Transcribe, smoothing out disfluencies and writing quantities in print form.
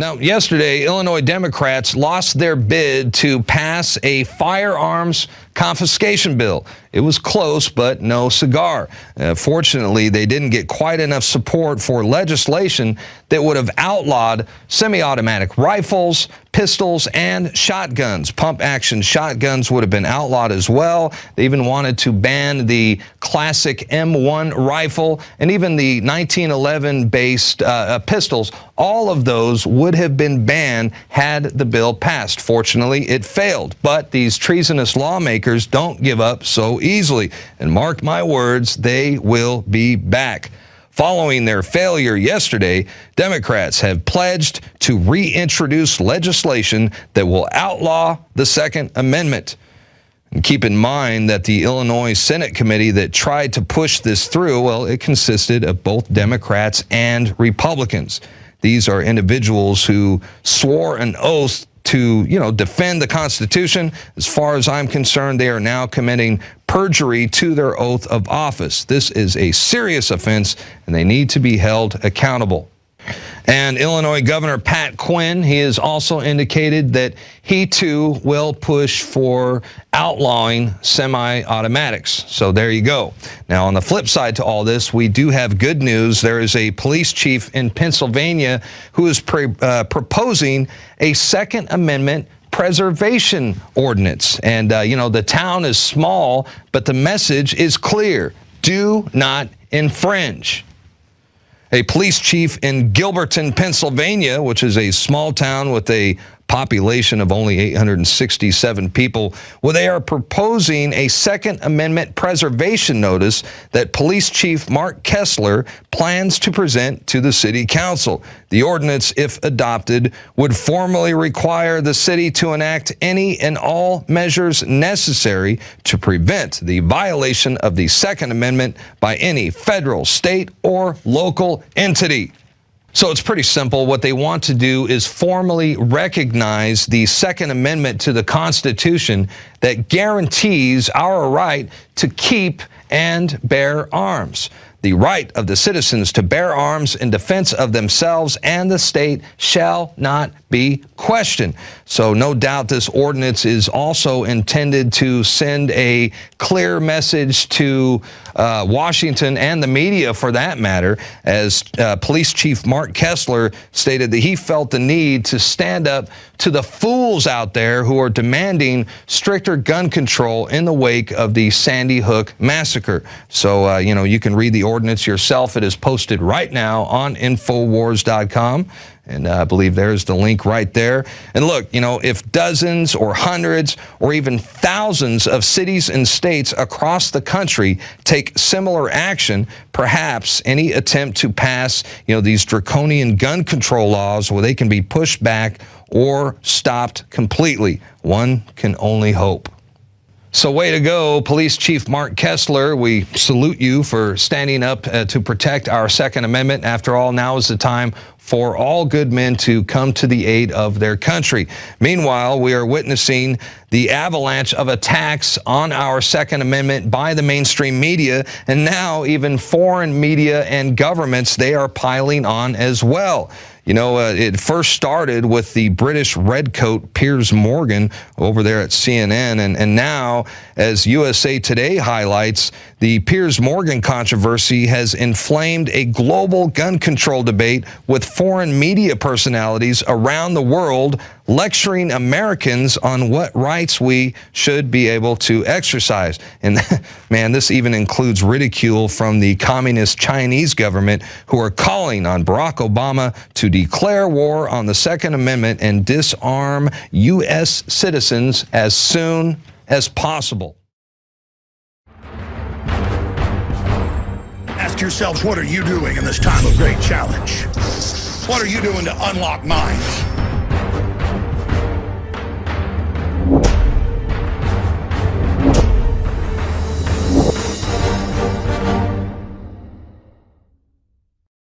Now, yesterday, Illinois Democrats lost their bid to pass a firearms confiscation bill. It was close, but no cigar. Fortunately, they didn't get quite enough support for legislation that would have outlawed semi-automatic rifles, pistols, and shotguns. Pump-action shotguns would have been outlawed as well. They even wanted to ban the classic M1 rifle and even the 1911-based pistols. All of those would have been banned had the bill passed. Fortunately, it failed. But these treasonous lawmakers don't give up so easily. And mark my words, they will be back. Following their failure yesterday, Democrats have pledged to reintroduce legislation that will outlaw the Second Amendment. And keep in mind that the Illinois Senate committee that tried to push this through, well, it consisted of both Democrats and Republicans. These are individuals who swore an oath to, defend the Constitution. As far as I'm concerned, they are now committing perjury to their oath of office. This is a serious offense, and they need to be held accountable. And Illinois Governor Pat Quinn, he has also indicated that he too will push for outlawing semi-automatics. So there you go. Now, on the flip side to all this, we do have good news. There is a police chief in Pennsylvania who is proposing a Second Amendment Preservation Ordinance. And, the town is small, but the message is clear. Do not infringe. A police chief in Gilberton, Pennsylvania, which is a small town with a population of only 867 people, well, they are proposing a Second Amendment preservation notice that Police Chief Mark Kessler plans to present to the City Council. The ordinance, if adopted, would formally require the city to enact any and all measures necessary to prevent the violation of the Second Amendment by any federal, state, or local entity. So it's pretty simple. What they want to do is formally recognize the Second Amendment to the Constitution that guarantees our right to keep and bear arms. The right of the citizens to bear arms in defense of themselves and the state shall not be questioned. So no doubt this ordinance is also intended to send a clear message to Washington and the media, for that matter, as Police Chief Mark Kessler stated that he felt the need to stand up to the fools out there who are demanding stricter gun control in the wake of the Sandy Hook massacre. So, you can read the ordinance yourself. It is posted right now on Infowars.com. And I believe there's the link right there. And look, if dozens or hundreds or even thousands of cities and states across the country take similar action, perhaps any attempt to pass, these draconian gun control laws, well, they can be pushed back or stopped completely. One can only hope. So way to go, Police Chief Mark Kessler. We salute you for standing up to protect our Second Amendment. After all, now is the time for all good men to come to the aid of their country. Meanwhile, we are witnessing the avalanche of attacks on our Second Amendment by the mainstream media, and now even foreign media and governments, they are piling on as well. It first started with the British redcoat Piers Morgan over there at CNN, and now, as USA Today highlights, the Piers Morgan controversy has inflamed a global gun control debate with foreign media personalities around the world lecturing Americans on what rights we should be able to exercise. And man, this even includes ridicule from the communist Chinese government, who are calling on Barack Obama to declare war on the Second Amendment and disarm U.S. citizens as soon as possible. Ask yourselves, what are you doing in this time of great challenge? What are you doing to unlock minds?